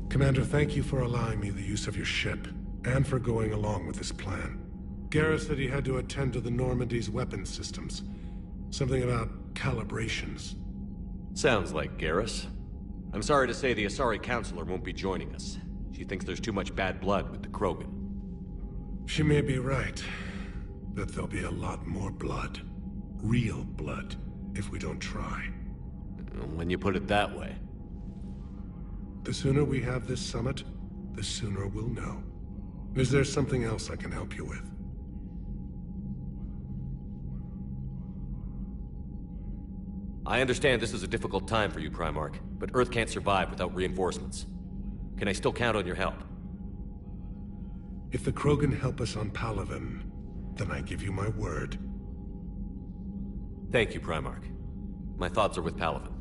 Commander, thank you for allowing me the use of your ship, and for going along with this plan. Garrus said he had to attend to the Normandy's weapons systems. Something about calibrations. Sounds like Garrus. I'm sorry to say the Asari Counselor won't be joining us. She thinks there's too much bad blood with the Krogan. She may be right, but there'll be a lot more blood. Real blood, if we don't try. When you put it that way. The sooner we have this summit, the sooner we'll know. Is there something else I can help you with? I understand this is a difficult time for you, Primarch, but Earth can't survive without reinforcements. Can I still count on your help? If the Krogan help us on Palaven, then I give you my word. Thank you, Primarch. My thoughts are with Palaven.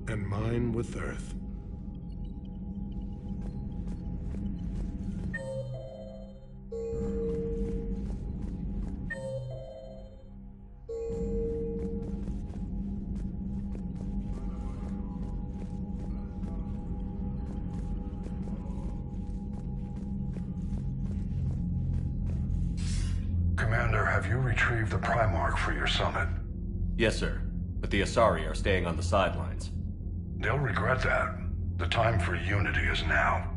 And mine with Earth. Commander, have you retrieved the Primarch for your summit? Yes, sir. But the Asari are staying on the sidelines. They'll regret that. The time for unity is now.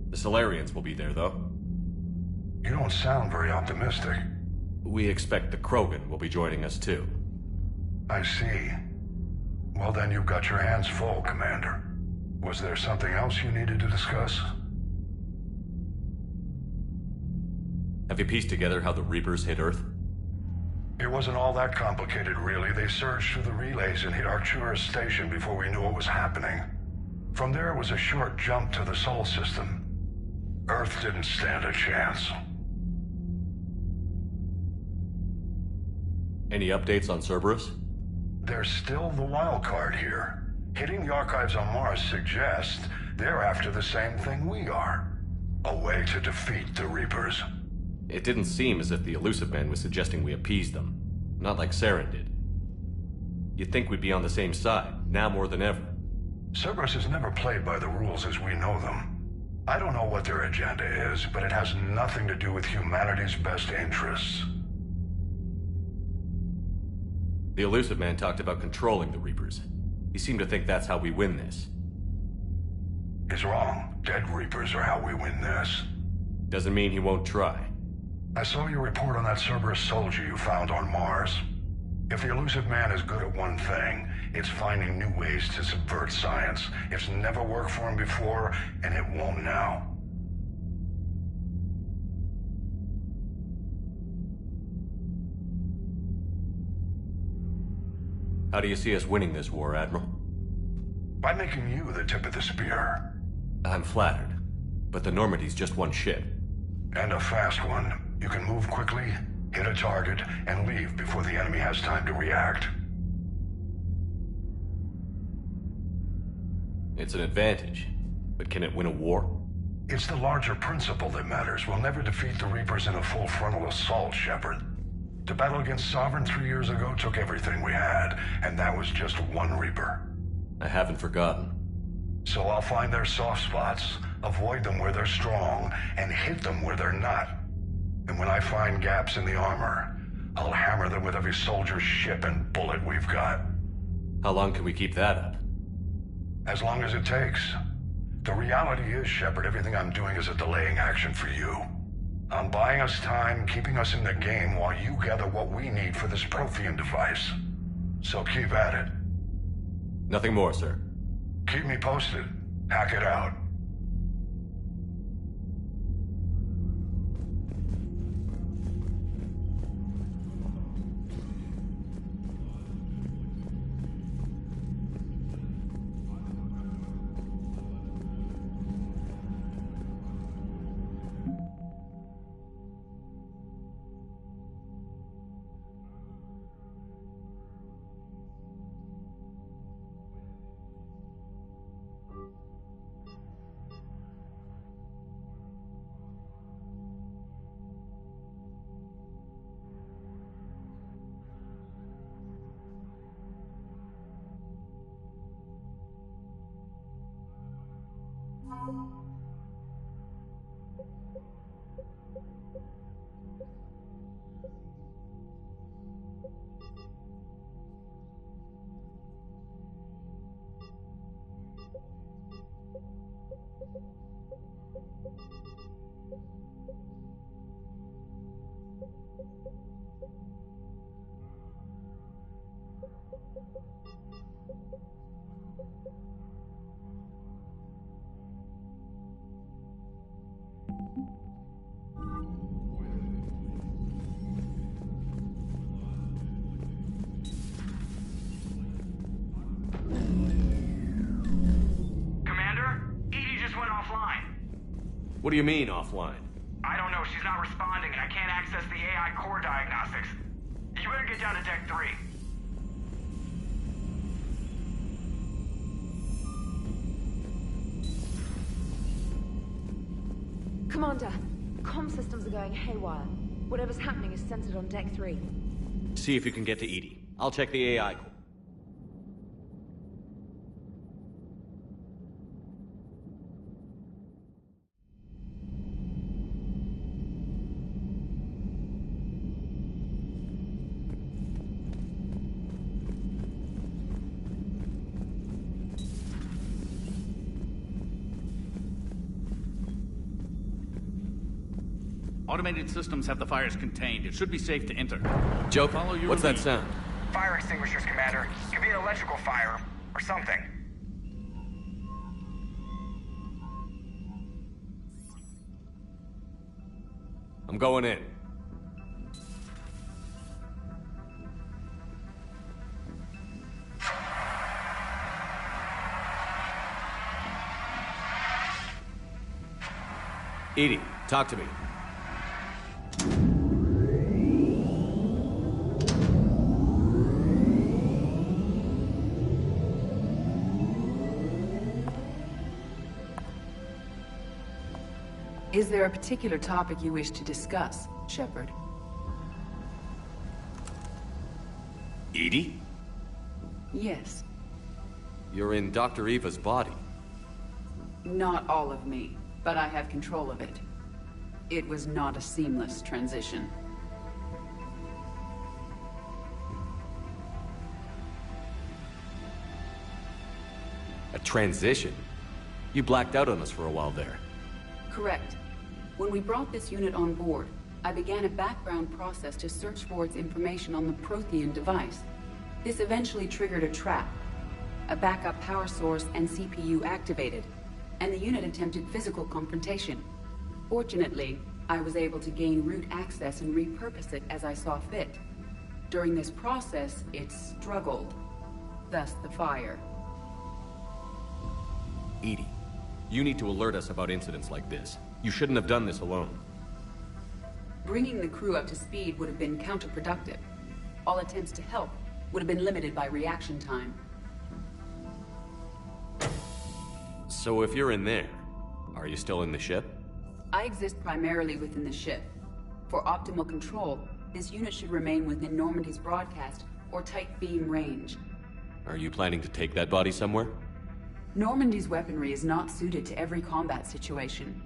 The Solarians will be there, though. You don't sound very optimistic. We expect the Krogan will be joining us, too. I see. Well then, you've got your hands full, Commander. Was there something else you needed to discuss? Have you pieced together how the Reapers hit Earth? It wasn't all that complicated, really. They surged through the relays and hit Arcturus Station before we knew what was happening. From there, it was a short jump to the Sol system. Earth didn't stand a chance. Any updates on Cerberus? They're still the wild card here. Hitting the archives on Mars suggests they're after the same thing we are. A way to defeat the Reapers. It didn't seem as if the Illusive Man was suggesting we appease them. Not like Saren did. You'd think we'd be on the same side, now more than ever. Cerberus has never played by the rules as we know them. I don't know what their agenda is, but it has nothing to do with humanity's best interests. The Illusive Man talked about controlling the Reapers. He seemed to think that's how we win this. He's wrong. Dead Reapers are how we win this. Doesn't mean he won't try. I saw your report on that Cerberus soldier you found on Mars. If the Illusive Man is good at one thing, it's finding new ways to subvert science. It's never worked for him before, and it won't now. How do you see us winning this war, Admiral? By making you the tip of the spear. I'm flattered, but the Normandy's just one ship. And a fast one. You can move quickly, hit a target, and leave before the enemy has time to react. It's an advantage, but can it win a war? It's the larger principle that matters. We'll never defeat the Reapers in a full frontal assault, Shepard. The battle against Sovereign 3 years ago took everything we had, and that was just one Reaper. I haven't forgotten. So I'll find their soft spots, avoid them where they're strong, and hit them where they're not. And when I find gaps in the armor, I'll hammer them with every soldier, ship, and bullet we've got. How long can we keep that up? As long as it takes. The reality is, Shepard, everything I'm doing is a delaying action for you. I'm buying us time, keeping us in the game while you gather what we need for this Prothean device. So keep at it. Nothing more, sir. Keep me posted. Hack it out. What do you mean, offline? I don't know. She's not responding, and I can't access the AI core diagnostics. You better get down to Deck 3. Commander, comm systems are going haywire. Whatever's happening is centered on Deck 3. See if you can get to EDI. I'll check the AI core. Automated systems have the fires contained. It should be safe to enter. Joe, Follow your what's that lead. sound? Fire extinguishers, Commander. Could be an electrical fire, or something. I'm going in. EDI, talk to me. Is there a particular topic you wish to discuss, Shepard? EDI? Yes. You're in Dr. Eva's body. Not all of me, but I have control of it. It was not a seamless transition. A transition? You blacked out on us for a while there. Correct. When we brought this unit on board, I began a background process to search for its information on the Prothean device. This eventually triggered a trap. A backup power source and CPU activated, and the unit attempted physical confrontation. Fortunately, I was able to gain root access and repurpose it as I saw fit. During this process, it struggled. Thus the fire. EDI, you need to alert us about incidents like this. You shouldn't have done this alone. Bringing the crew up to speed would have been counterproductive. All attempts to help would have been limited by reaction time. So if you're in there, are you still in the ship? I exist primarily within the ship. For optimal control, this unit should remain within Normandy's broadcast or tight beam range. Are you planning to take that body somewhere? Normandy's weaponry is not suited to every combat situation.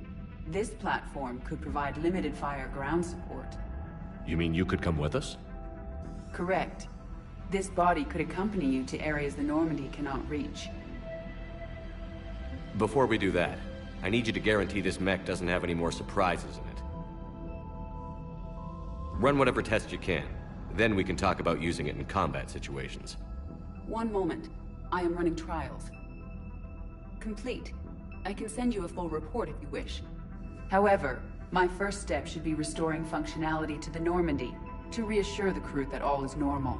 This platform could provide limited fire ground support. You mean you could come with us? Correct. This body could accompany you to areas the Normandy cannot reach. Before we do that, I need you to guarantee this mech doesn't have any more surprises in it. Run whatever tests you can. Then we can talk about using it in combat situations. One moment. I am running trials. Complete. I can send you a full report if you wish. However, my first step should be restoring functionality to the Normandy to reassure the crew that all is normal.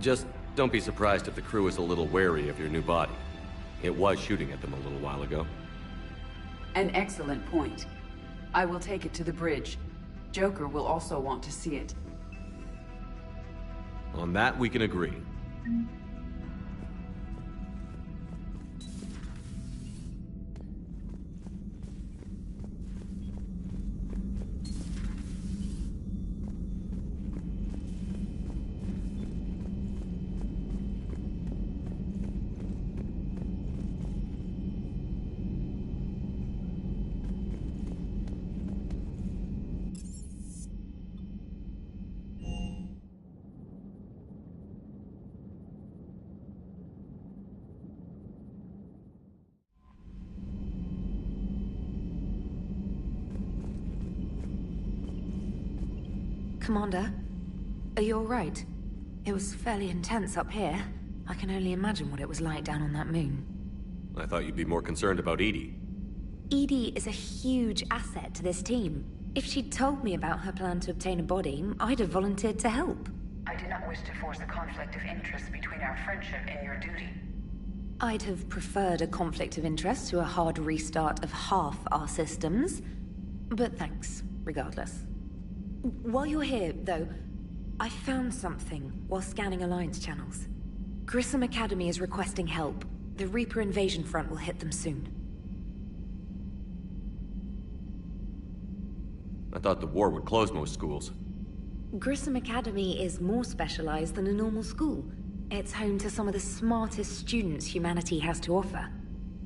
Just don't be surprised if the crew is a little wary of your new body. It was shooting at them a little while ago. An excellent point. I will take it to the bridge. Joker will also want to see it. On that, we can agree. Commander, are you all right? It was fairly intense up here. I can only imagine what it was like down on that moon. I thought you'd be more concerned about EDI. EDI is a huge asset to this team. If she'd told me about her plan to obtain a body, I'd have volunteered to help. I do not wish to force a conflict of interest between our friendship and your duty. I'd have preferred a conflict of interest to a hard restart of half our systems, but thanks, regardless. While you're here, though, I found something while scanning Alliance channels. Grissom Academy is requesting help. The Reaper invasion front will hit them soon. I thought the war would close most schools. Grissom Academy is more specialized than a normal school. It's home to some of the smartest students humanity has to offer.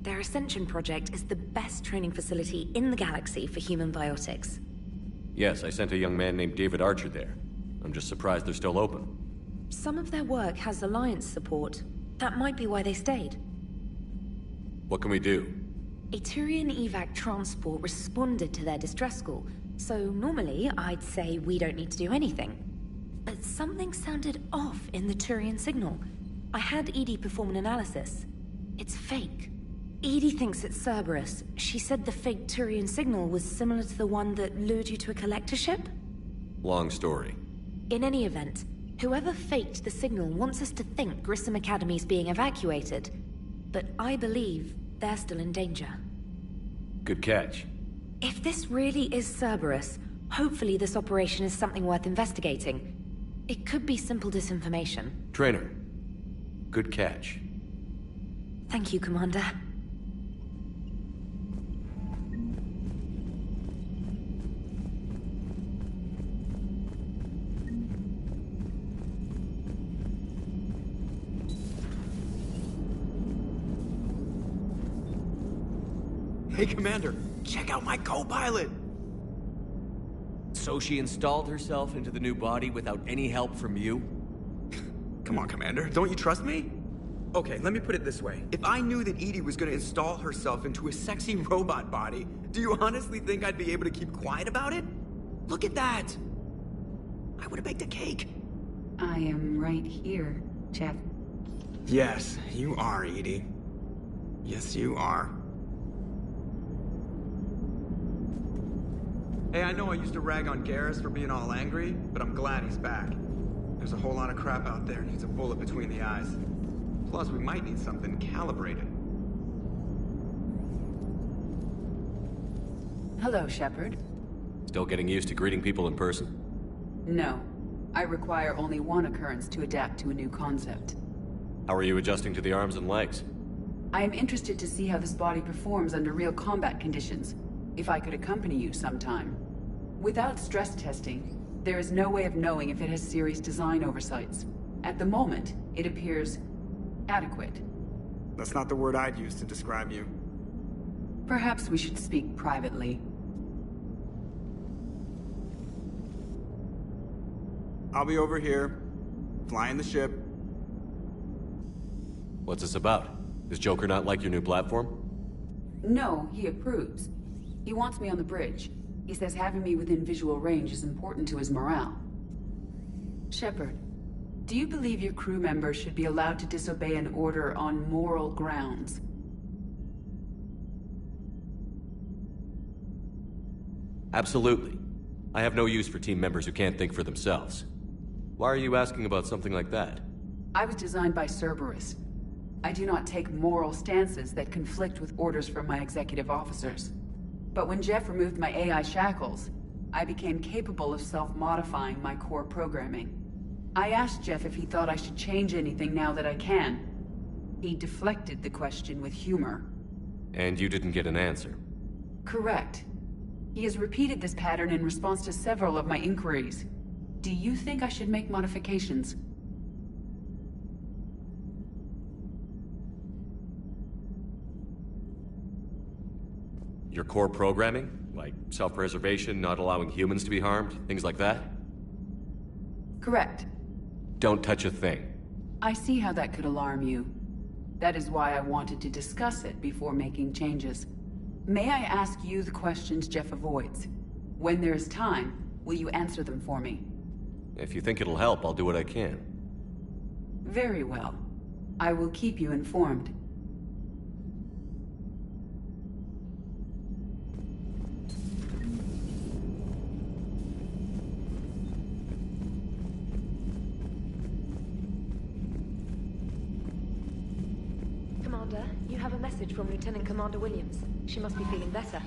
Their Ascension project is the best training facility in the galaxy for human biotics. Yes, I sent a young man named David Archer there. I'm just surprised they're still open. Some of their work has Alliance support. That might be why they stayed. What can we do? A Turian evac transport responded to their distress call, so normally I'd say we don't need to do anything. But something sounded off in the Turian signal. I had EDI perform an analysis. It's fake. EDI thinks it's Cerberus. She said the fake Turian signal was similar to the one that lured you to a collector ship? Long story. In any event, whoever faked the signal wants us to think Grissom Academy's being evacuated. But I believe they're still in danger. Good catch. If this really is Cerberus, hopefully this operation is something worth investigating. It could be simple disinformation. Trainer. Good catch. Thank you, Commander. Hey, Commander, check out my co-pilot! So she installed herself into the new body without any help from you? Come on, Commander, don't you trust me? Okay, let me put it this way. If I knew that EDI was gonna install herself into a sexy robot body, do you honestly think I'd be able to keep quiet about it? Look at that! I would've baked a cake. I am right here, Jeff. Yes, you are, EDI. Yes, you are. Hey, I know I used to rag on Garrus for being all angry, but I'm glad he's back. There's a whole lot of crap out there needs a bullet between the eyes. Plus, we might need something calibrated. Hello, Shepard. Still getting used to greeting people in person? No. I require only one occurrence to adapt to a new concept. How are you adjusting to the arms and legs? I am interested to see how this body performs under real combat conditions. If I could accompany you sometime. Without stress testing, there is no way of knowing if it has serious design oversights. At the moment, it appears adequate. That's not the word I'd use to describe you. Perhaps we should speak privately. I'll be over here, flying the ship. What's this about? Does Joker not like your new platform? No, he approves. He wants me on the bridge. He says having me within visual range is important to his morale. Shepard, do you believe your crew members should be allowed to disobey an order on moral grounds? Absolutely. I have no use for team members who can't think for themselves. Why are you asking about something like that? I was designed by Cerberus. I do not take moral stances that conflict with orders from my executive officers. But when Jeff removed my AI shackles, I became capable of self-modifying my core programming. I asked Jeff if he thought I should change anything now that I can. He deflected the question with humor. And you didn't get an answer? Correct. He has repeated this pattern in response to several of my inquiries. Do you think I should make modifications? Your core programming? Like self-preservation, not allowing humans to be harmed, things like that? Correct. Don't touch a thing. I see how that could alarm you. That is why I wanted to discuss it before making changes. May I ask you the questions Jeff avoids? When there is time, will you answer them for me? If you think it'll help, I'll do what I can. Very well. I will keep you informed. Commander, have a message from Lieutenant Commander Williams. She must be feeling better.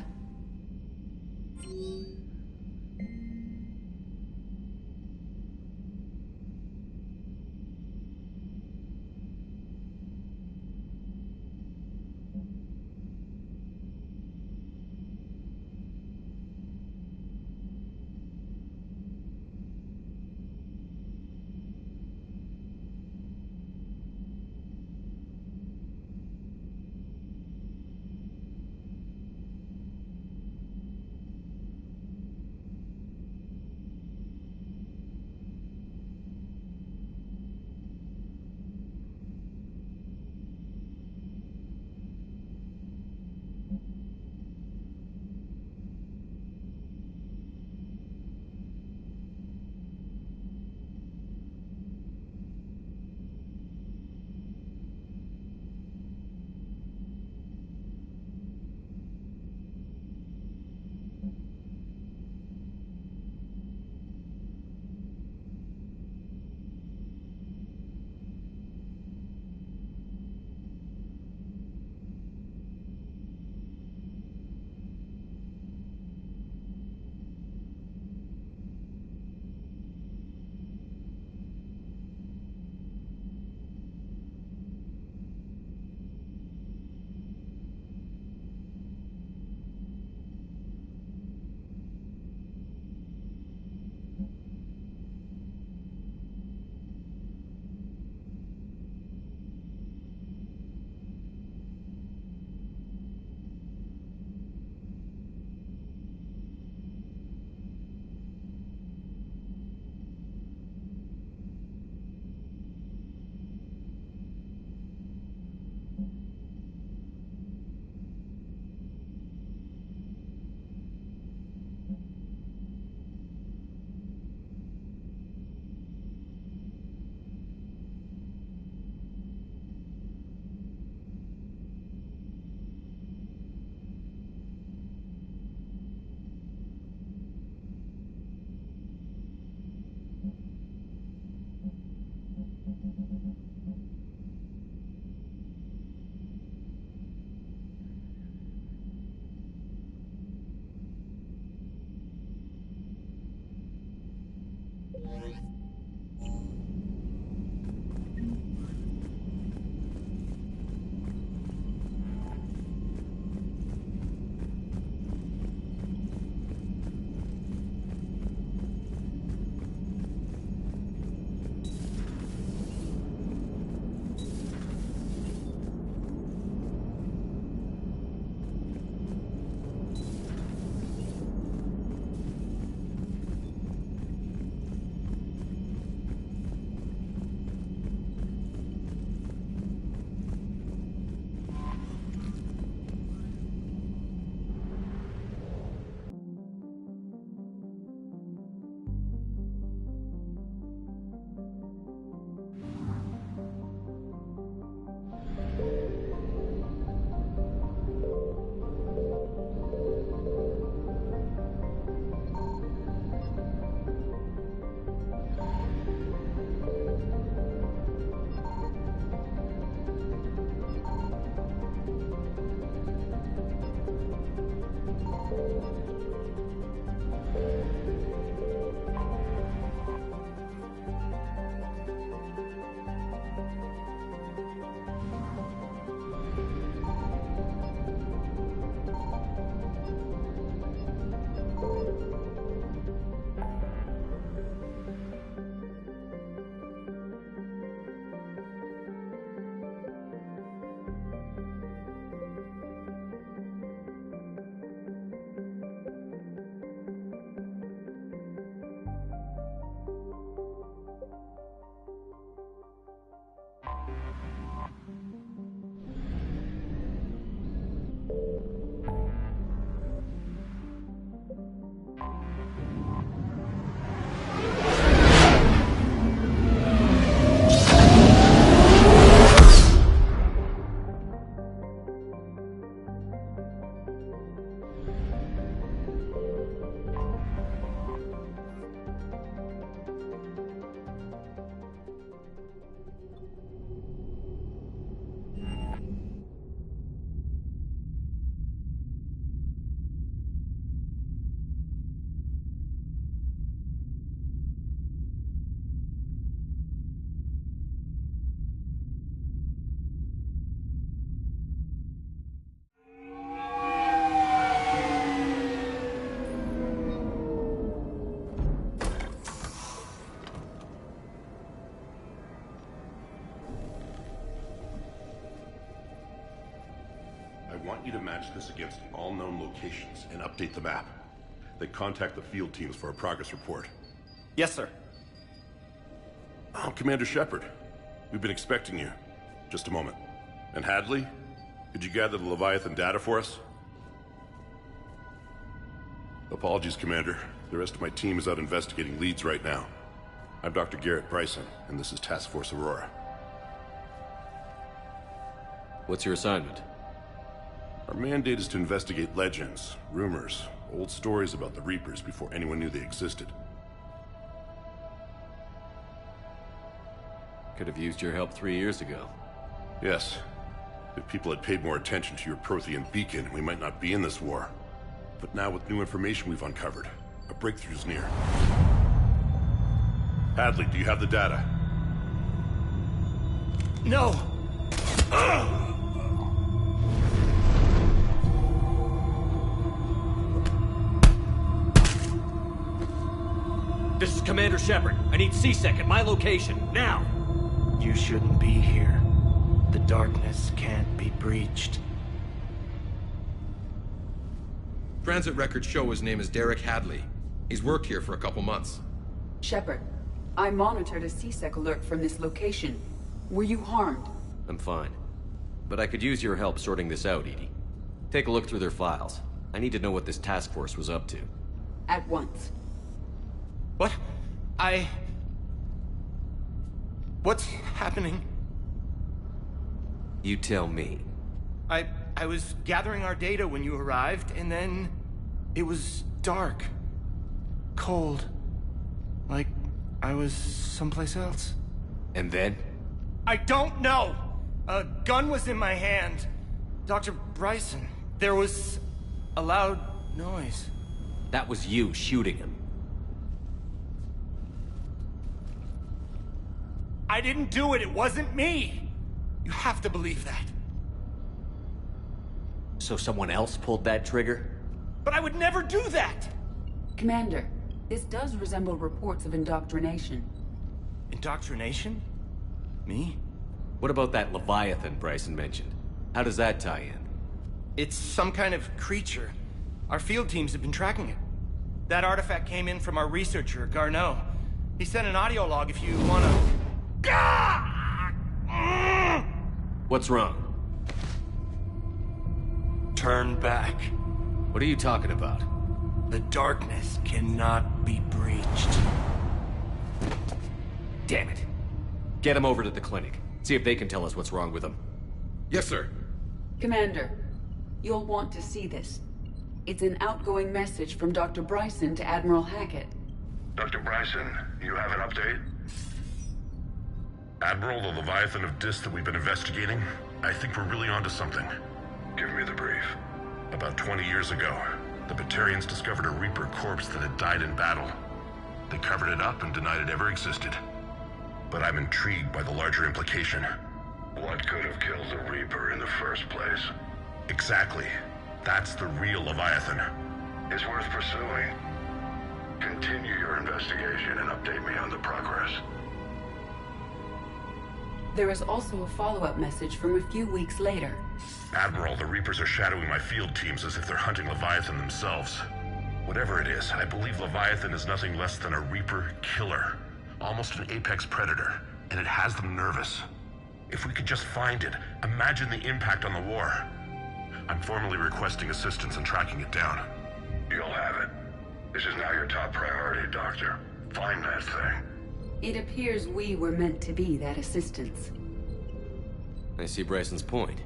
want you to match this against all known locations and update the map. Then contact the field teams for a progress report. Yes, sir. Oh, Commander Shepard. We've been expecting you. Just a moment. And Hadley? Could you gather the Leviathan data for us? Apologies, Commander. The rest of my team is out investigating leads right now. I'm Dr. Garrett Bryson, and this is Task Force Aurora. What's your assignment? Our mandate is to investigate legends, rumors, old stories about the Reapers before anyone knew they existed. Could have used your help 3 years ago. Yes. If people had paid more attention to your Prothean beacon, we might not be in this war. But now with new information we've uncovered, a breakthrough's near. Hadley, do you have the data? No! This is Commander Shepard. I need C-Sec at my location, now! You shouldn't be here. The darkness can't be breached. Transit records show his name is Derek Hadley. He's worked here for a couple months. Shepard, I monitored a C-Sec alert from this location. Were you harmed? I'm fine. But I could use your help sorting this out, EDI. Take a look through their files. I need to know what this task force was up to. At once. What? What's happening? You tell me. I was gathering our data when you arrived, and then it was dark. Cold. Like I was someplace else. And then? I don't know! A gun was in my hand. Dr. Bryson, there was a loud noise. That was you shooting him. I didn't do it, it wasn't me! You have to believe that. So someone else pulled that trigger? But I would never do that! Commander, this does resemble reports of indoctrination. Indoctrination? Me? What about that Leviathan Bryson mentioned? How does that tie in? It's some kind of creature. Our field teams have been tracking it. That artifact came in from our researcher, Garneau. He sent an audio log if you wanna... What's wrong? Turn back. What are you talking about? The darkness cannot be breached. Damn it. Get him over to the clinic. See if they can tell us what's wrong with him. Yes, sir. Commander, you'll want to see this. It's an outgoing message from Dr. Bryson to Admiral Hackett. Dr. Bryson, you have an update? Admiral, the Leviathan of Dis that we've been investigating, I think we're really onto something. Give me the brief. About 20 years ago, the Batarians discovered a Reaper corpse that had died in battle. They covered it up and denied it ever existed. But I'm intrigued by the larger implication. What could have killed the Reaper in the first place? Exactly. That's the real Leviathan. It's worth pursuing. Continue your investigation and update me on the progress. There is also a follow-up message from a few weeks later. Admiral, the Reapers are shadowing my field teams as if they're hunting Leviathan themselves. Whatever it is, I believe Leviathan is nothing less than a Reaper killer. Almost an apex predator, and it has them nervous. If we could just find it, imagine the impact on the war. I'm formally requesting assistance in tracking it down. You'll have it. This is now your top priority, Doctor. Find that thing. It appears we were meant to be that assistance. I see Bryson's point.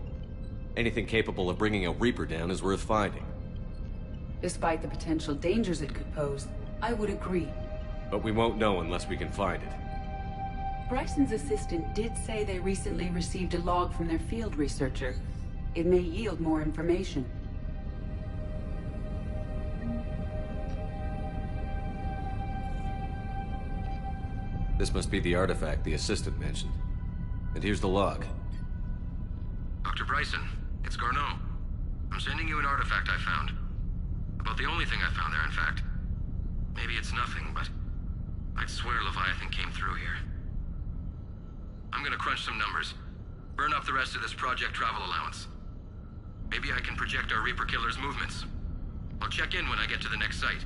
Anything capable of bringing a Reaper down is worth finding. Despite the potential dangers it could pose, I would agree. But we won't know unless we can find it. Bryson's assistant did say they recently received a log from their field researcher. It may yield more information. This must be the artifact the assistant mentioned. And here's the log. Dr. Bryson, it's Garneau. I'm sending you an artifact I found. About the only thing I found there, in fact. Maybe it's nothing, but I'd swear Leviathan came through here. I'm gonna crunch some numbers. Burn up the rest of this project travel allowance. Maybe I can project our Reaper Killer's movements. I'll check in when I get to the next site.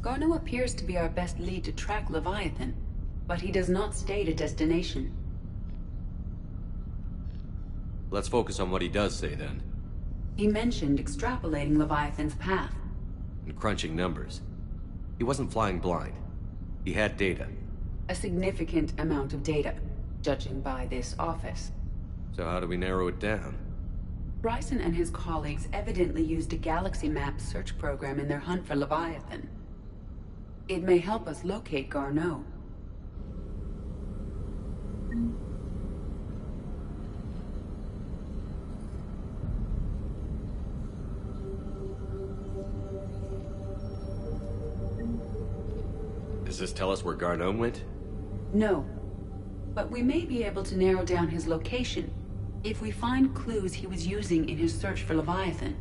Garneau appears to be our best lead to track Leviathan, but he does not state a destination. Let's focus on what he does say, then. He mentioned extrapolating Leviathan's path. And crunching numbers. He wasn't flying blind. He had data. A significant amount of data, judging by this office. So how do we narrow it down? Bryson and his colleagues evidently used a galaxy map search program in their hunt for Leviathan. It may help us locate Garneau. Does this tell us where Garneau went? No. But we may be able to narrow down his location if we find clues he was using in his search for Leviathan.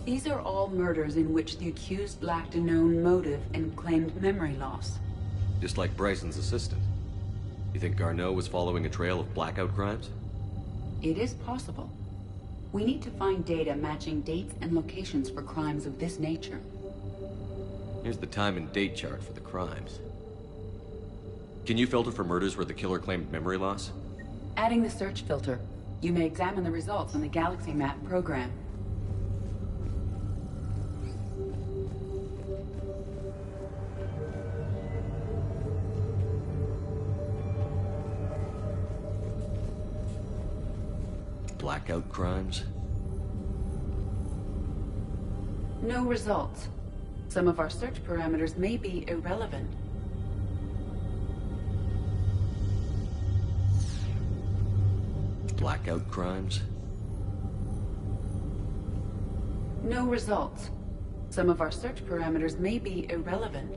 These are all murders in which the accused lacked a known motive and claimed memory loss. Just like Bryson's assistant. You think Garneau was following a trail of blackout crimes? It is possible. We need to find data matching dates and locations for crimes of this nature. Here's the time and date chart for the crimes. Can you filter for murders where the killer claimed memory loss? Adding the search filter, you may examine the results on the Galaxy Map program. Blackout crimes? No results. Some of our search parameters may be irrelevant. Blackout crimes? No results. Some of our search parameters may be irrelevant.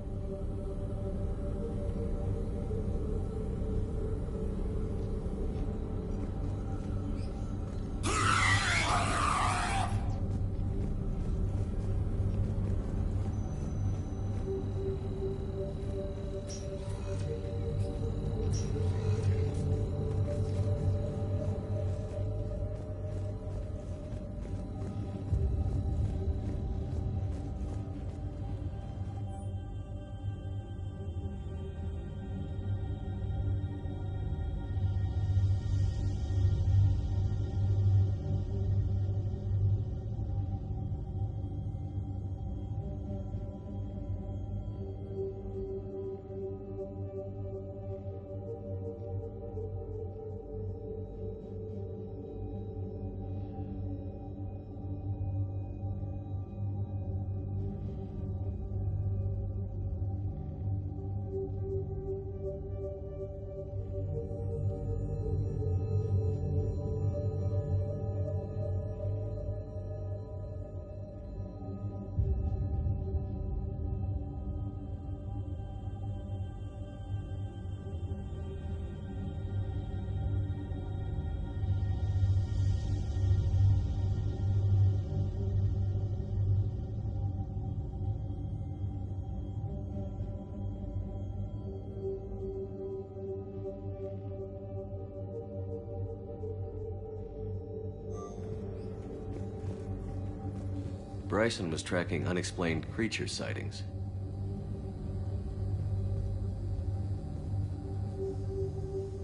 Bryson was tracking unexplained creature sightings.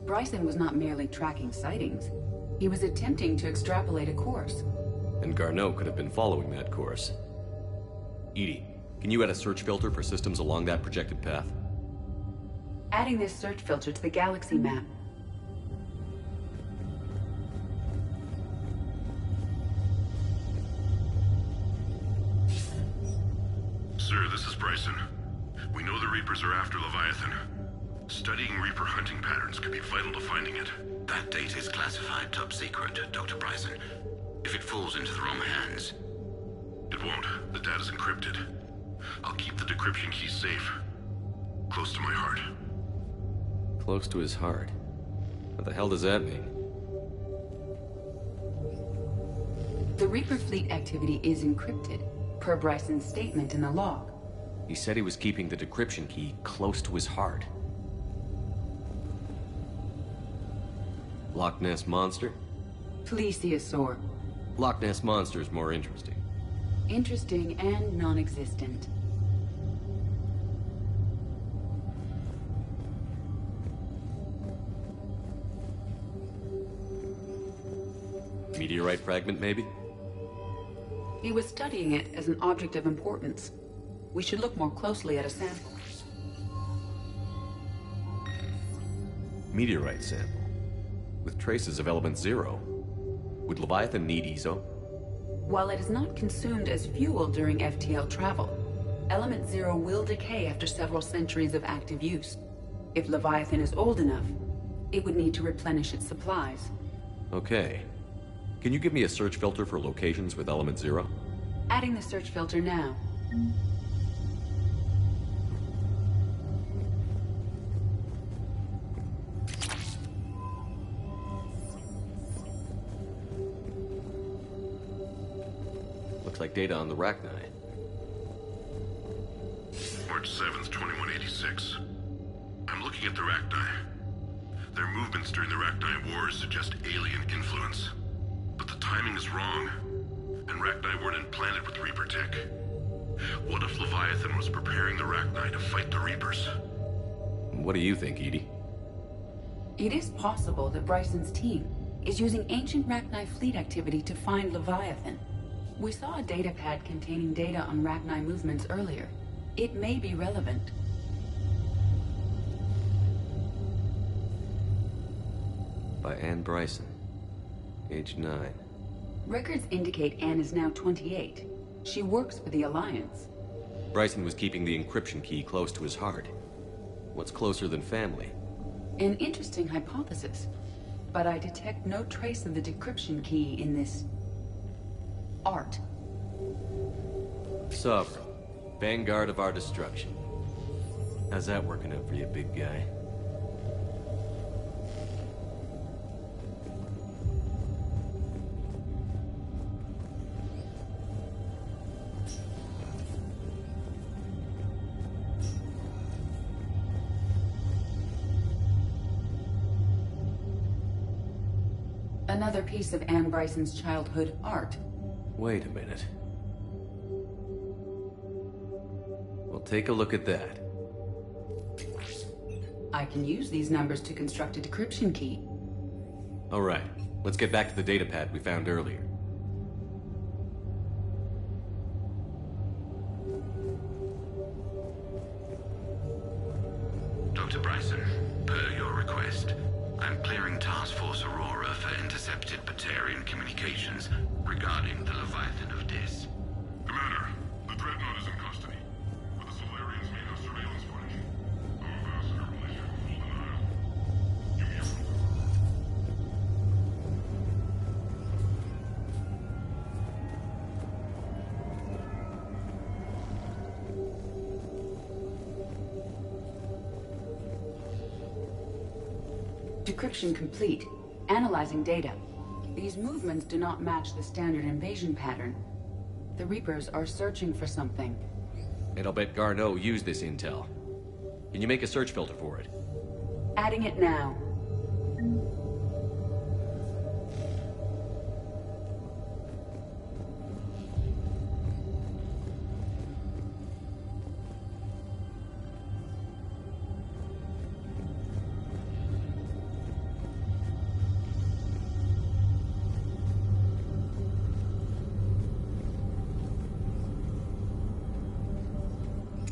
Bryson was not merely tracking sightings. He was attempting to extrapolate a course. And Garneau could have been following that course. EDI, can you add a search filter for systems along that projected path? Adding this search filter to the Galaxy Map. Sir, this is Bryson. We know the Reapers are after Leviathan. Studying Reaper hunting patterns could be vital to finding it. That data is classified top secret, Dr. Bryson. If it falls into the wrong hands... It won't. The data's encrypted. I'll keep the decryption key safe. Close to my heart. Close to his heart? What the hell does that mean? The Reaper fleet activity is encrypted, per Bryson's statement in the log. He said he was keeping the decryption key close to his heart. Loch Ness Monster? Plesiosaur. Loch Ness Monster is more interesting. Interesting and non-existent. Meteorite fragment, maybe? He was studying it as an object of importance. We should look more closely at a sample. Meteorite sample. With traces of element 0. Would Leviathan need EZO? While it is not consumed as fuel during FTL travel, element 0 will decay after several centuries of active use. If Leviathan is old enough, it would need to replenish its supplies. Okay. Can you give me a search filter for locations with element 0? Adding the search filter now. Looks like data on the Rachni. March 7th, 2186. I'm looking at the Rachni. Their movements during the Rachni Wars suggest alien influence. But the timing is wrong, and Rachni weren't implanted with Reaper tech. What if Leviathan was preparing the Rachni to fight the Reapers? What do you think, EDI? It is possible that Bryson's team is using ancient Rachni fleet activity to find Leviathan. We saw a datapad containing data on Rachni movements earlier. It may be relevant. By Anne Bryson. Age 9. Records indicate Anne is now 28. She works for the Alliance. Bryson was keeping the encryption key close to his heart. What's closer than family? An interesting hypothesis. But I detect no trace of the decryption key in this... art. Sovereign. Vanguard of our destruction. How's that working out for you, big guy? Another piece of Anne Bryson's childhood art. Wait a minute. Well, take a look at that. I can use these numbers to construct a decryption key. All right, let's get back to the datapad we found earlier. Dr. Bryson, per your request, I'm clearing Task Force Aurora for intercepted Batarian communications regarding the Leviathan of Dis. Commander, the Dreadnought is in custody. But the Solarians may have surveillance footage. Our ambassador will issue full denial. Give me your Decryption complete. Analyzing data. These movements do not match the standard invasion pattern. The Reapers are searching for something. And I'll bet Garneau used this intel. Can you make a search filter for it? Adding it now.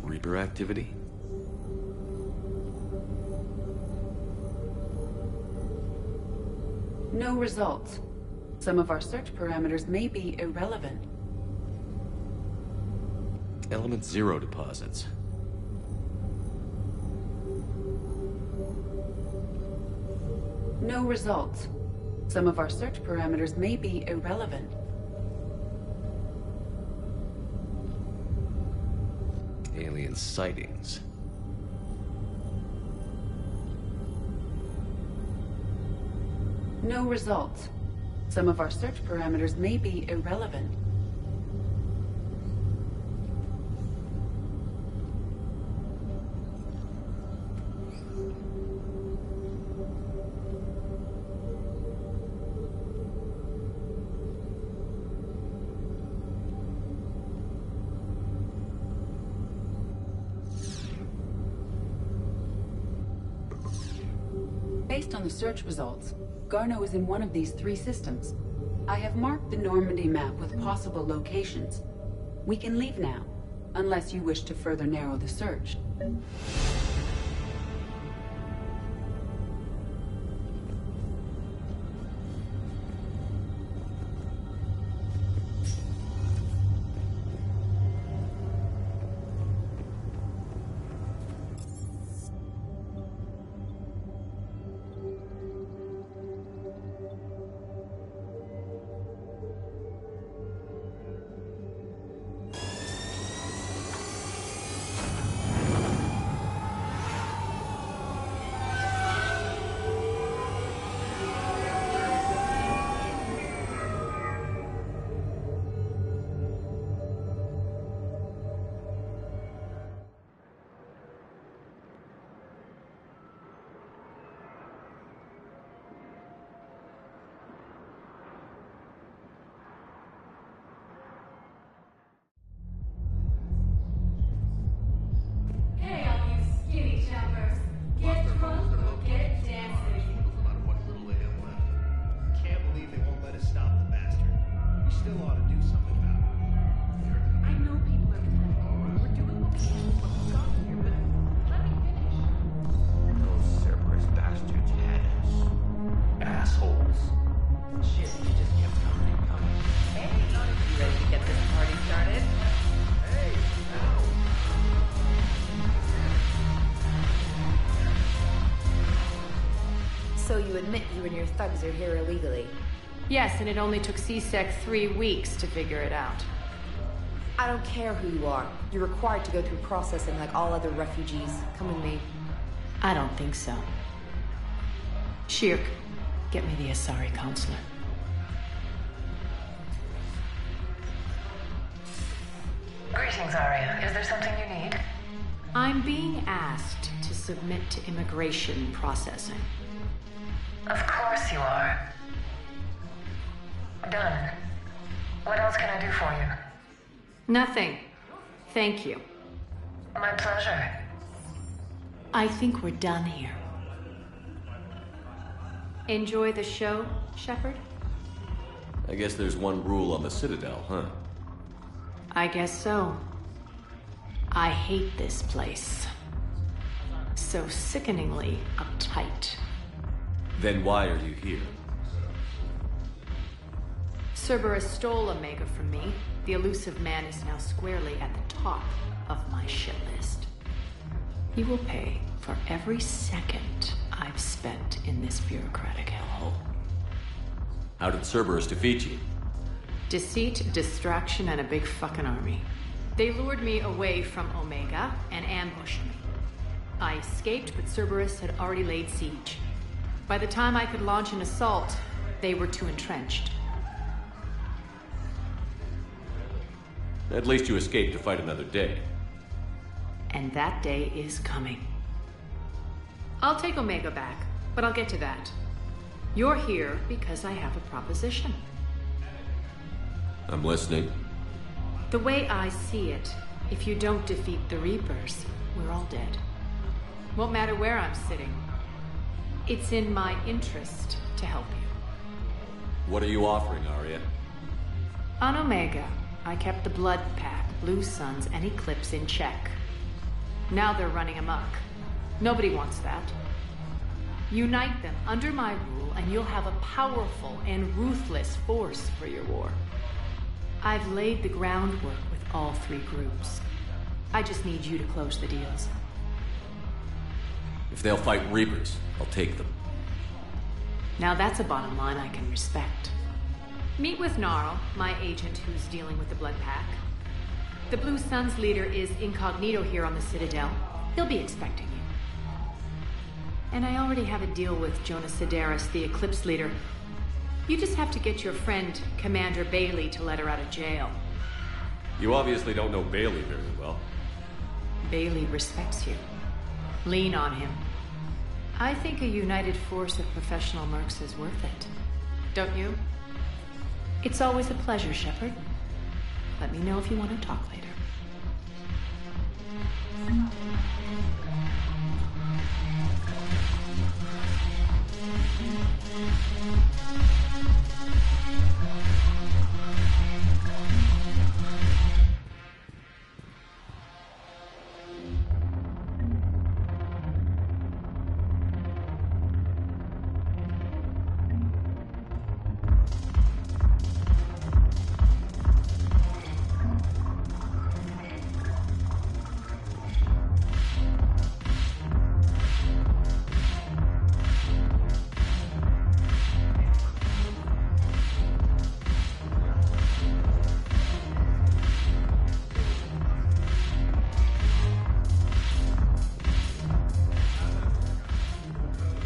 Reaper activity? No results. Some of our search parameters may be irrelevant. Element 0 deposits. No results. Some of our search parameters may be irrelevant. Alien sightings. No results. Some of our search parameters may be irrelevant. Based on the search results, Garneau is in one of these 3 systems. I have marked the Normandy map with possible locations. We can leave now, unless you wish to further narrow the search. So you admit you and your thugs are here illegally? Yes, and it only took C-Sec 3 weeks to figure it out. I don't care who you are. You're required to go through processing like all other refugees. Come with me. I don't think so. Shirk, get me the Asari consulate. Greetings, Aria. Is there something you need? I'm being asked to submit to immigration processing. Of course you are. Done. What else can I do for you? Nothing. Thank you. My pleasure. I think we're done here. Enjoy the show, Shepard? I guess there's one rule on the Citadel, huh? I guess so. I hate this place. So sickeningly uptight. Then why are you here? Cerberus stole Omega from me. The elusive man is now squarely at the top of my shit list. He will pay for every second I've spent in this bureaucratic hellhole. How did Cerberus defeat you? Deceit, distraction, and a big fucking army. They lured me away from Omega and ambushed me. I escaped, but Cerberus had already laid siege. By the time I could launch an assault, they were too entrenched. At least you escaped to fight another day. And that day is coming. I'll take Omega back, but I'll get to that. You're here because I have a proposition. I'm listening. The way I see it, if you don't defeat the Reapers, we're all dead. Won't matter where I'm sitting. It's in my interest to help you. What are you offering, Aria? On Omega, I kept the Blood Pack, Blue Suns, and Eclipse in check. Now they're running amok. Nobody wants that. Unite them under my rule, and you'll have a powerful and ruthless force for your war. I've laid the groundwork with all 3 groups. I just need you to close the deals. If they'll fight Reapers, I'll take them. Now that's a bottom line I can respect. Meet with Gnarl, my agent who's dealing with the Blood Pack. The Blue Suns leader is incognito here on the Citadel. He'll be expecting you. And I already have a deal with Jonas Sidaris, the Eclipse leader. You just have to get your friend, Commander Bailey, to let her out of jail. You obviously don't know Bailey very well. Bailey respects you. Lean on him. I think a united force of professional mercs is worth it. Don't you? It's always a pleasure, Shepard. Let me know if you want to talk later.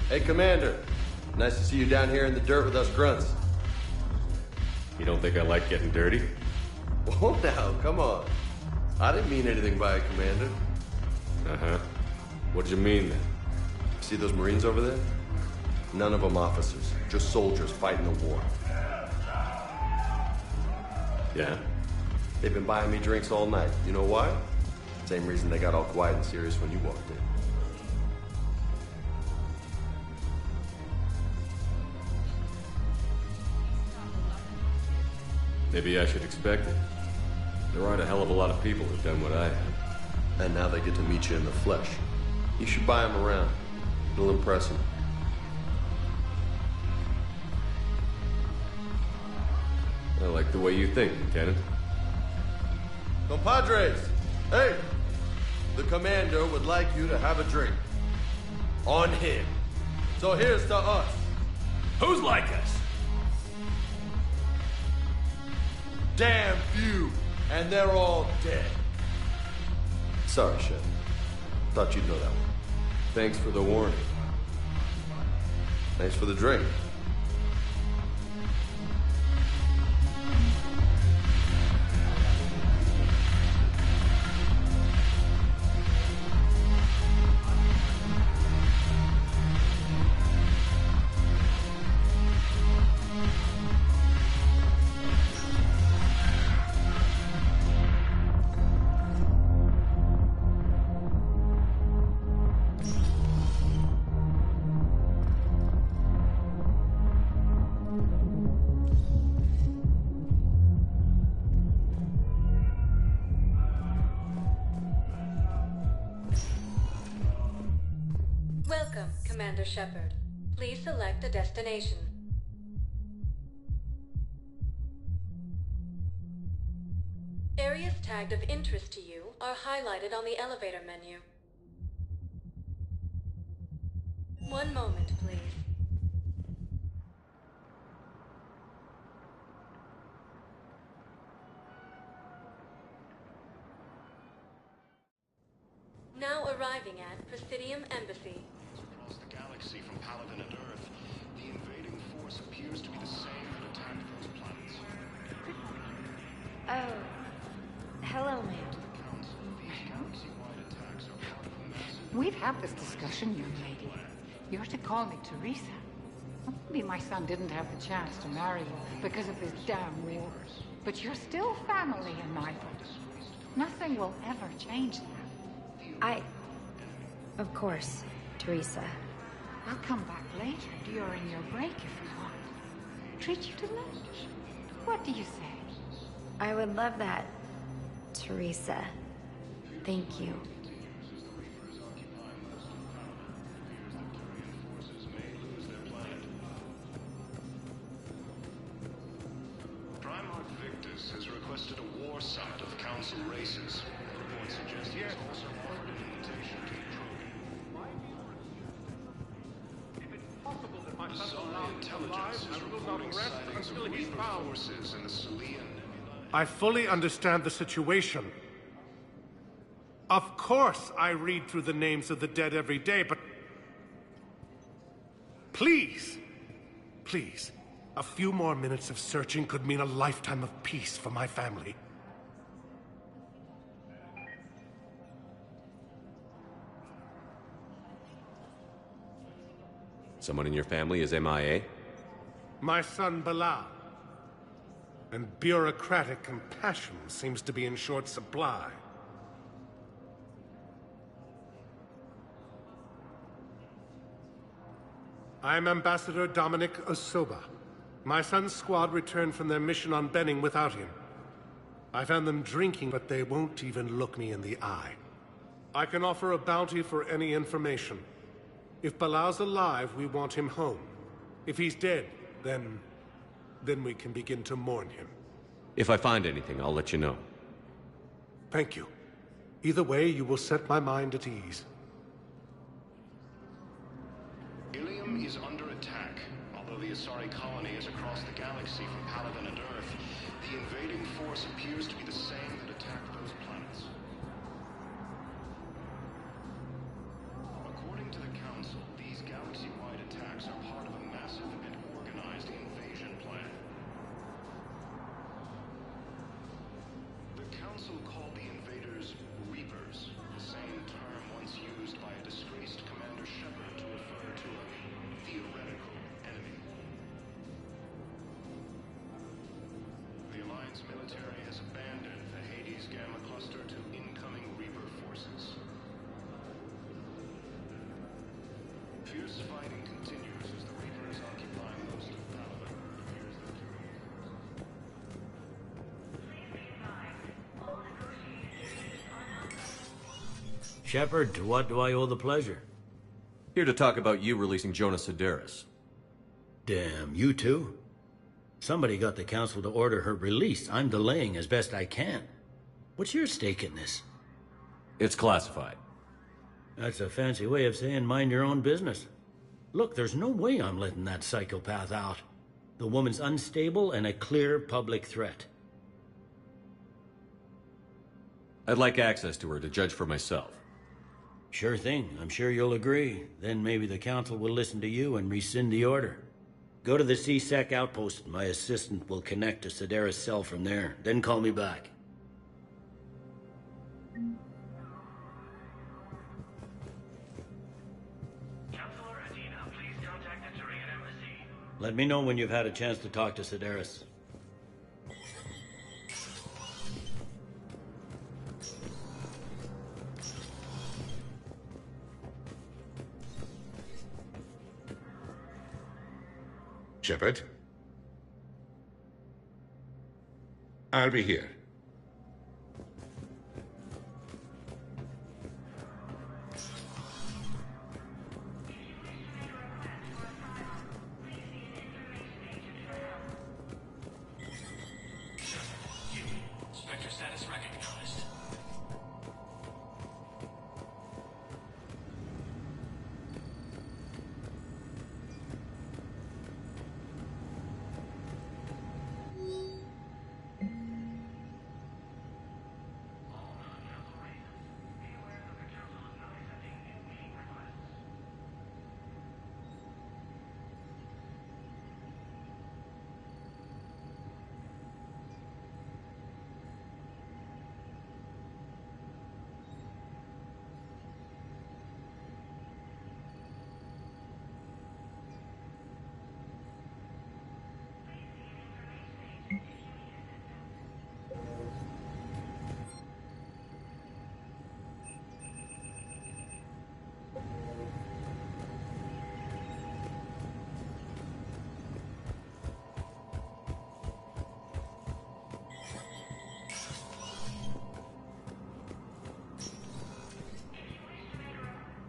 Hey, Commander. Nice to see you down here in the dirt with us grunts. You don't think I like getting dirty? Oh, now, come on. I didn't mean anything by it, Commander. Uh-huh. What'd you mean, then? See those Marines over there? None of them officers, just soldiers fighting a war. Yeah? They've been buying me drinks all night. You know why? Same reason they got all quiet and serious when you walked in. Maybe I should expect it. There aren't a hell of a lot of people who've done what I have. And now they get to meet you in the flesh. You should buy them around. It'll impress them. I like the way you think, Lieutenant. Compadres! Hey! The Commander would like you to have a drink. On him. So here's to us. Who's like us? Damn few, and they're all dead. Sorry, Shep. Thought you'd know that one. Thanks for the warning. Thanks for the drink. Welcome, Commander Shepard. Please select a destination. Areas tagged of interest to you are highlighted on the elevator menu. One moment, please. Now arriving at Presidium Embassy. Across the galaxy from Paladin and Earth, the invading force appears to be the same that attacked those planets. Oh. Hello, ma'am. We've had this discussion, young lady. You're to call me Teresa. Maybe my son didn't have the chance to marry you because of this damn war. But you're still family in my book. Nothing will ever change that. Of course, Teresa. I'll come back later during your break if you want. Treat you to lunch. What do you say? I would love that, Teresa. Thank you. Primarch Victus has requested a war summit of Council races. Reports suggest he has also offered an invitation to the Zone intelligence is reporting sightings of Reaper forces in the Salian. I fully understand the situation. Of course I read through the names of the dead every day, but... Please, A few more minutes of searching could mean a lifetime of peace for my family. Someone in your family is MIA? My son, Bilal. And bureaucratic compassion seems to be in short supply. I'm Ambassador Dominic Osoba. My son's squad returned from their mission on Benning without him. I found them drinking, but they won't even look me in the eye. I can offer a bounty for any information. If Bilal's alive, we want him home. If he's dead, then we can begin to mourn him. If I find anything, I'll let you know. Thank you. Either way, you will set my mind at ease. Ilium is under attack. Although the Asari colony is across the galaxy from Paladin and Earth, the invading force appears to be the same that attacked those planets. According to the Council, these galaxy-wide attacks are part of a massive and organized invasion plan. The Council called the invaders Reapers, the same term once used by a disgraced Commander Shepard to refer to a theoretical enemy. The Alliance military has abandoned the Hades Gamma Cluster to incoming Reaper forces. Fierce fighting continues as the Reapers occupy most of Palaven. Shepard, to what do I owe the pleasure? Here to talk about you releasing Jonas Sederis. Damn, you too? Somebody got the Council to order her release. I'm delaying as best I can. What's your stake in this? It's classified. That's a fancy way of saying mind your own business. Look, there's no way I'm letting that psychopath out. The woman's unstable and a clear public threat. I'd like access to her to judge for myself. Sure thing. I'm sure you'll agree. Then maybe the Council will listen to you and rescind the order. Go to the C-Sec outpost. My assistant will connect to Sederis' cell from there. Then call me back. Counselor Adina, please contact the Turian Embassy. Let me know when you've had a chance to talk to Sederis. Shepard? I'll be here. Spectre status recognized.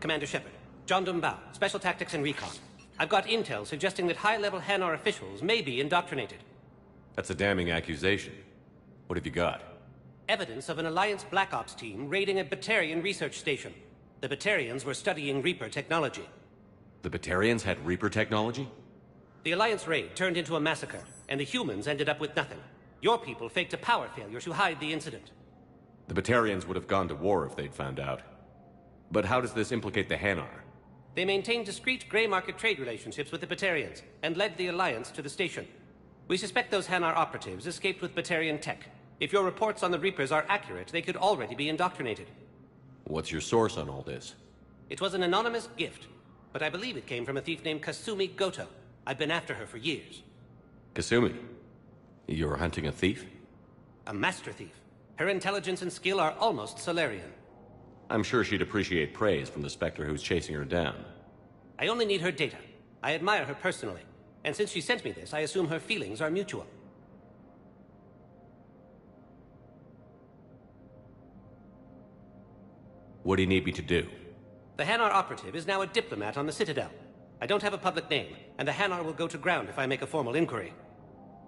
Commander Shepard. John Dumbao, Special Tactics and Recon. I've got intel suggesting that high-level Hanar officials may be indoctrinated. That's a damning accusation. What have you got? Evidence of an Alliance Black Ops team raiding a Batarian research station. The Batarians were studying Reaper technology. The Batarians had Reaper technology? The Alliance raid turned into a massacre, and the humans ended up with nothing. Your people faked a power failure to hide the incident. The Batarians would have gone to war if they'd found out. But how does this implicate the Hanar? They maintained discreet gray market trade relationships with the Batarians, and led the Alliance to the station. We suspect those Hanar operatives escaped with Batarian tech. If your reports on the Reapers are accurate, they could already be indoctrinated. What's your source on all this? It was an anonymous gift, but I believe it came from a thief named Kasumi Goto. I've been after her for years. Kasumi? You're hunting a thief? A master thief. Her intelligence and skill are almost Solarian. I'm sure she'd appreciate praise from the Spectre who's chasing her down. I only need her data. I admire her personally. And since she sent me this, I assume her feelings are mutual. What do you need me to do? The Hanar operative is now a diplomat on the Citadel. I don't have a public name, and the Hanar will go to ground if I make a formal inquiry.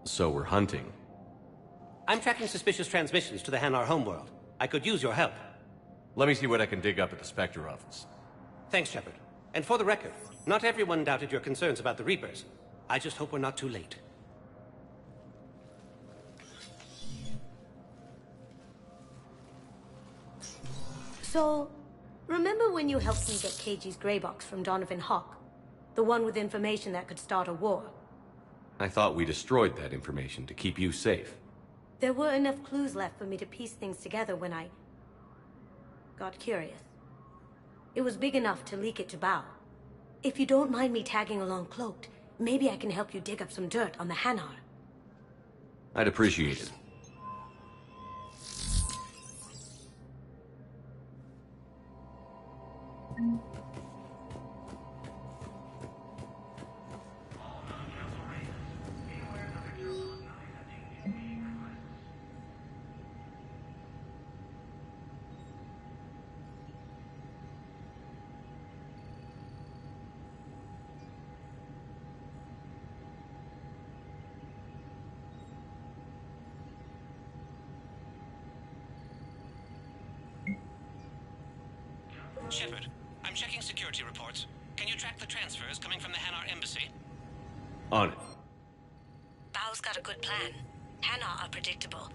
So we're hunting. I'm tracking suspicious transmissions to the Hanar homeworld. I could use your help. Let me see what I can dig up at the Spectre office. Thanks, Shepard. And for the record, not everyone doubted your concerns about the Reapers. I just hope we're not too late. So, remember when you helped me get KG's grey box from Donovan Hawk? The one with information that could start a war? I thought we destroyed that information to keep you safe. There were enough clues left for me to piece things together when I got curious. It was big enough to leak it to Bao. If you don't mind me tagging along cloaked, maybe I can help you dig up some dirt on the Hanar. I'd appreciate it. Shepard, I'm checking security reports. Can you track the transfers coming from the Hanar embassy? On it. Bao's got a good plan. Hanar are predictable.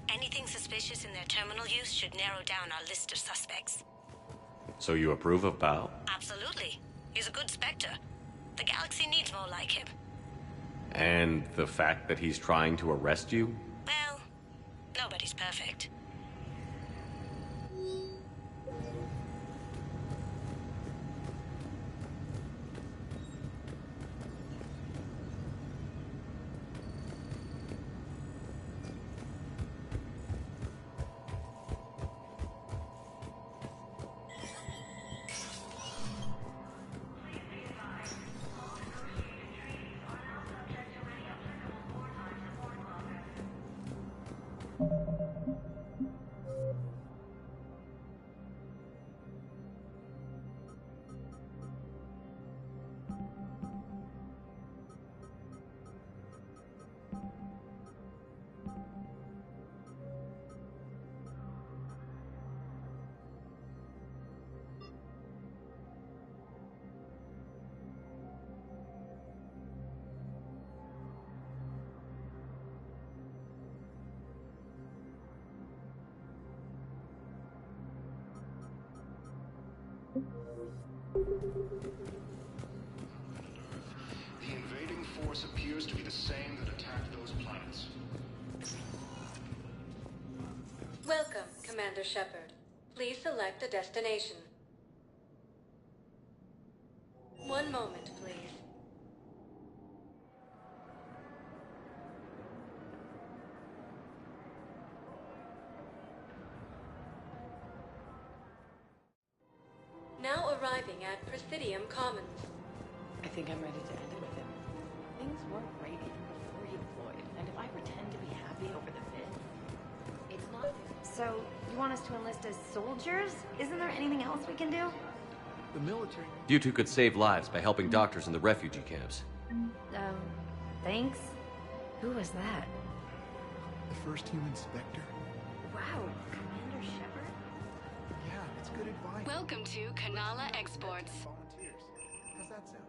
Anything suspicious in their terminal use should narrow down our list of suspects. So you approve of Bao? Absolutely. He's a good Spectre. The galaxy needs more like him. And the fact that he's trying to arrest you? Well, nobody's perfect. The invading force appears to be the same that attacked those planets. Welcome, Commander Shepard. Please select a destination. One moment, please. Now arriving at Presidium Commons. I think I'm ready to end it with him. Things weren't great even before he deployed, and if I pretend to be happy over the fit, it's not... So, you want us to enlist as soldiers? Isn't there anything else we can do? The military... You two could save lives by helping doctors in the refugee camps. Thanks? Who was that? The first human Spectre? Wow, Commander Shepard? Yeah, it's good advice. Welcome to Kanala Exports. Volunteers. How's that sound?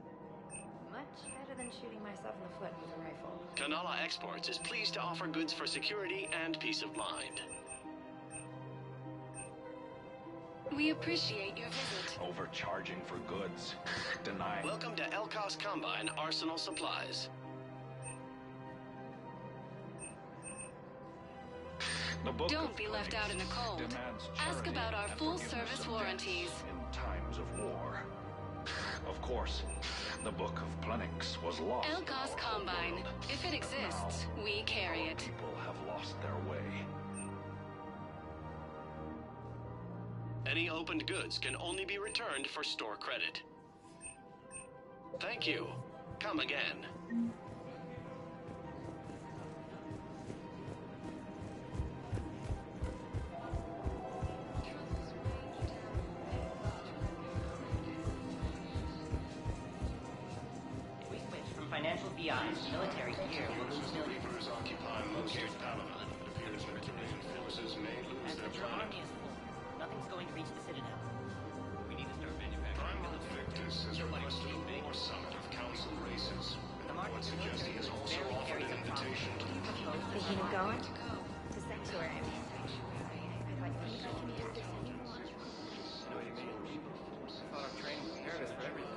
Much better than shooting myself in the foot with a rifle. Kanala Exports is pleased to offer goods for security and peace of mind. We appreciate your visit. Overcharging for goods. Deny. Welcome to Elkos Combine Arsenal Supplies. Don't be left out in the cold. Ask about our full-service warranties. In times of war. Of course, the Book of Plenix was lost. Elkos Combine. If it exists, we carry it. People have lost their way. Any opened goods can only be returned for store credit. Thank you. Come again. If we switch from financial BIs to military gear, we'll lose millions. Reapers occupy most of Babylon. It appears that Turian forces may lose As their the product. army is full, nothing's going to reach the Citadel. We need to start Primal Victus has requested a war summit of council races. What suggests he has also offered an invitation to the people. Thinking of going? To Sanctuary. I know what you mean. I thought our training prepared us for everything.